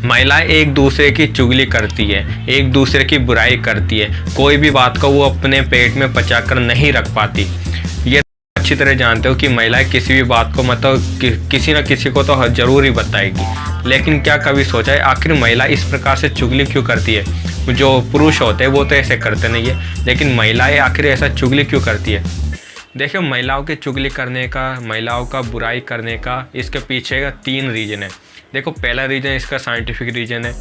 महिलाएं एक दूसरे की चुगली करती है, एक दूसरे की बुराई करती है, कोई भी बात को वो अपने पेट में पचाकर नहीं रख पाती। ये अच्छी तरह जानते हो कि महिलाएं किसी भी बात को मतलब किसी न किसी को तो जरूर ही बताएगी। लेकिन क्या कभी सोचा है आखिर महिला इस प्रकार से चुगली क्यों करती है? जो पुरुष होते हैं वो तो ऐसे करते नहीं है, लेकिन महिलाएं आखिर ऐसा चुगली क्यों करती है? देखिए, महिलाओं की चुगली करने का, महिलाओं का बुराई करने का इसके पीछे का 3 रीज़न है। देखो, पहला रीज़न इसका साइंटिफिक रीज़न है,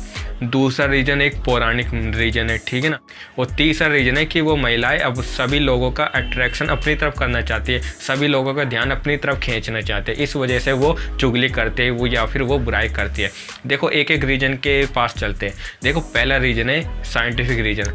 दूसरा रीज़न एक पौराणिक रीज़न है, ठीक है ना, और तीसरा रीज़न है कि वो महिलाएं अब सभी लोगों का अट्रैक्शन अपनी तरफ करना चाहती है, सभी लोगों का ध्यान अपनी तरफ खींचना चाहते हैं, इस वजह से वो चुगली करते हैं वो या फिर वो बुराई करती है। देखो, एक एक रीज़न के पास चलते हैं। देखो, पहला रीज़न है साइंटिफिक रीज़न।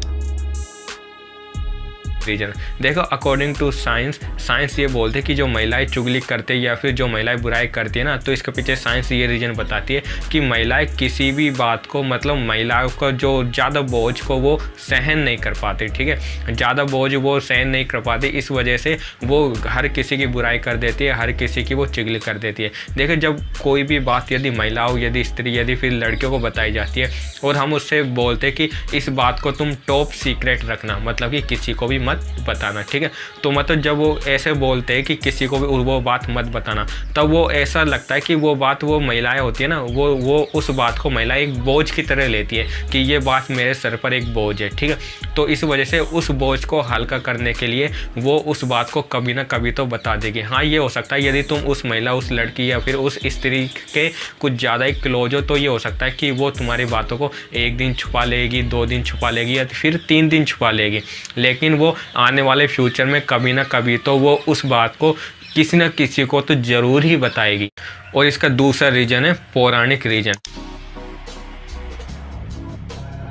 देखो, अकॉर्डिंग टू साइंस ये बोलते हैं कि जो महिलाएं चुगली करते हैं या फिर जो महिलाएं बुराई करती है ना, तो इसके पीछे साइंस ये रीजन बताती है कि महिलाएं किसी भी बात को मतलब महिलाओं का जो ज़्यादा बोझ को वो सहन नहीं कर पाती, ठीक है, ज़्यादा बोझ वो सहन नहीं कर पाती, इस वजह से वो हर किसी की बुराई कर देती है, हर किसी की वो चुगली कर देती है। देखो, जब कोई भी बात यदि महिलाओं, यदि स्त्री, यदि फिर लड़कियों को बताई जाती है और हम उससे बोलते कि इस बात को तुम टॉप सीक्रेट रखना, मतलब कि किसी को भी बताना, ठीक है, तो मतलब जब वो ऐसे बोलते हैं कि किसी को भी वो बात मत बताना, तब वो ऐसा लगता है कि वो बात, वो महिलाएं होती है ना, वो उस बात को महिला एक बोझ की तरह लेती है कि ये बात मेरे सर पर एक बोझ है, ठीक है, तो इस वजह से उस बोझ को हल्का करने के लिए वो उस बात को कभी ना कभी तो बता देगी। हाँ, ये हो सकता है यदि तुम उस महिला, उस लड़की या फिर उस स्त्री के कुछ ज़्यादा ही क्लोज हो, तो ये हो सकता है कि वो तुम्हारी बातों को 1 दिन छुपा लेगी, 2 दिन छुपा लेगी या फिर 3 दिन छुपा लेगी, लेकिन वो आने वाले फ्यूचर में कभी ना कभी तो वो उस बात को किसी न किसी को तो ज़रूर ही बताएगी। और इसका दूसरा रीज़न है पौराणिक रीज़न।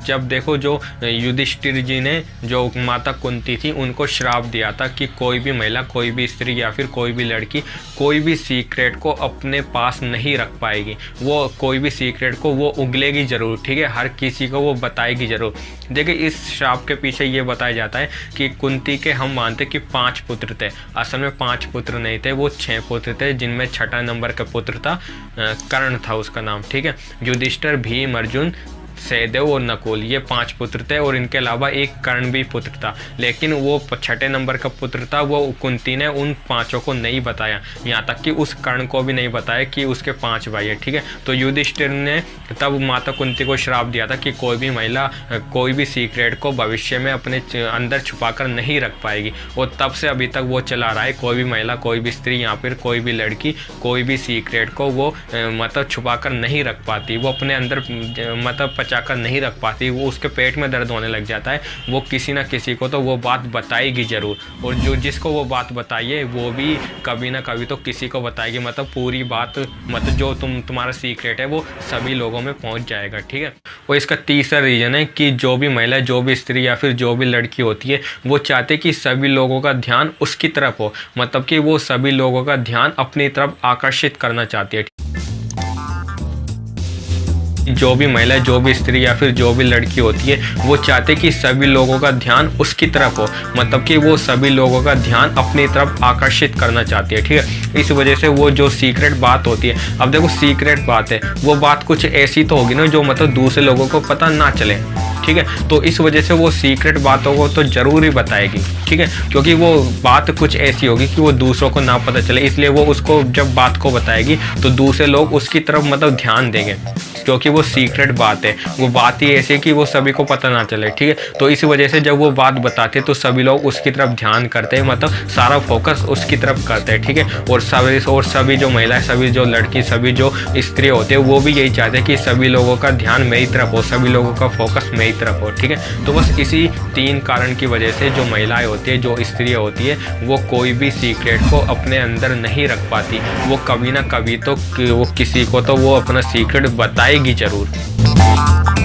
जब देखो, जो युधिष्ठिर जी ने जो माता कुंती थी उनको श्राप दिया था कि कोई भी महिला, कोई भी स्त्री या फिर कोई भी लड़की कोई भी सीक्रेट को अपने पास नहीं रख पाएगी, वो कोई भी सीक्रेट को वो उगलेगी ज़रूर, ठीक है, हर किसी को वो बताएगी ज़रूर। देखिए, इस श्राप के पीछे ये बताया जाता है कि कुंती के हम मानते कि 5 पुत्र थे, असल में 5 पुत्र नहीं थे, वो 6 पुत्र थे, जिनमें 6ठा नंबर का पुत्र था कर्ण था उसका नाम, ठीक है, युधिष्ठिर, भीम, अर्जुन, सहदेव और नकुल, ये 5 पुत्र थे, और इनके अलावा एक कर्ण भी पुत्र था, लेकिन वो 6ठे नंबर का पुत्र था, वो कुंती ने उन 5 को नहीं बताया, यहाँ तक कि उस कर्ण को भी नहीं बताया कि उसके 5 भाई है, ठीक है। तो युधिष्ठिर ने तब माता कुंती को श्राप दिया था कि कोई भी महिला कोई भी सीक्रेट को भविष्य में अपने अंदर छुपाकर नहीं रख पाएगी, और तब से अभी तक वो चला रहा है, कोई भी महिला, कोई भी स्त्री या फिर कोई भी लड़की कोई भी सीक्रेट को वो मतलब छुपाकर नहीं रख पाती, वो अपने अंदर मतलब पचाकर नहीं रख पाती, वो उसके पेट में दर्द होने लग जाता है, वो किसी ना किसी को तो वो बात बताएगी ज़रूर, और जो जिसको वो बात बताइए वो भी कभी ना कभी तो किसी को बताएगी, मतलब पूरी बात, मतलब जो तुम्हारा सीक्रेट है वो सभी लोगों में पहुंच जाएगा, ठीक है। और इसका तीसरा रीज़न है कि जो भी महिला, जो भी स्त्री या फिर जो भी लड़की होती है, वो चाहते कि सभी लोगों का ध्यान उसकी तरफ हो, मतलब कि वो सभी लोगों का ध्यान अपनी तरफ आकर्षित करना चाहती है। जो भी महिला, जो भी स्त्री या फिर जो भी लड़की होती है, वो चाहते कि सभी लोगों का ध्यान उसकी तरफ हो, मतलब कि वो सभी लोगों का ध्यान अपनी तरफ आकर्षित करना चाहती है, ठीक है। इस वजह से वो जो सीक्रेट बात होती है, अब देखो सीक्रेट बात है, वो बात कुछ ऐसी तो होगी ना जो मतलब दूसरे लोगों को पता ना चले, ठीक है, तो इस वजह से वो सीक्रेट बातों को तो ज़रूर ही बताएगी, ठीक है, क्योंकि वो बात कुछ ऐसी होगी कि वो दूसरों को ना पता चले, इसलिए वो उसको जब बात को बताएगी तो दूसरे लोग उसकी तरफ मतलब ध्यान देंगे, क्योंकि वो सीक्रेट बात है, वो बात ही ऐसी है कि वो सभी को पता ना चले, ठीक है, तो इस वजह से जब वो बात बताते हैं तो सभी लोग उसकी तरफ ध्यान करते हैं, मतलब सारा फोकस उसकी तरफ करते हैं, ठीक है, और सभी जो महिलाएं, सभी जो लड़की, सभी जो स्त्री होते हैं, वो भी यही चाहते हैं कि सभी लोगों का ध्यान मेरी तरफ हो, सभी लोगों का फोकस मेरी तरफ हो, ठीक है। तो बस इसी 3 कारण की वजह से जो महिलाएं होती है, जो स्त्रियाँ होती है, वो कोई भी सीक्रेट को अपने अंदर नहीं रख पाती, वो कभी ना कभी तो वो किसी को तो वो अपना सीक्रेट बताएगी ज़रूर।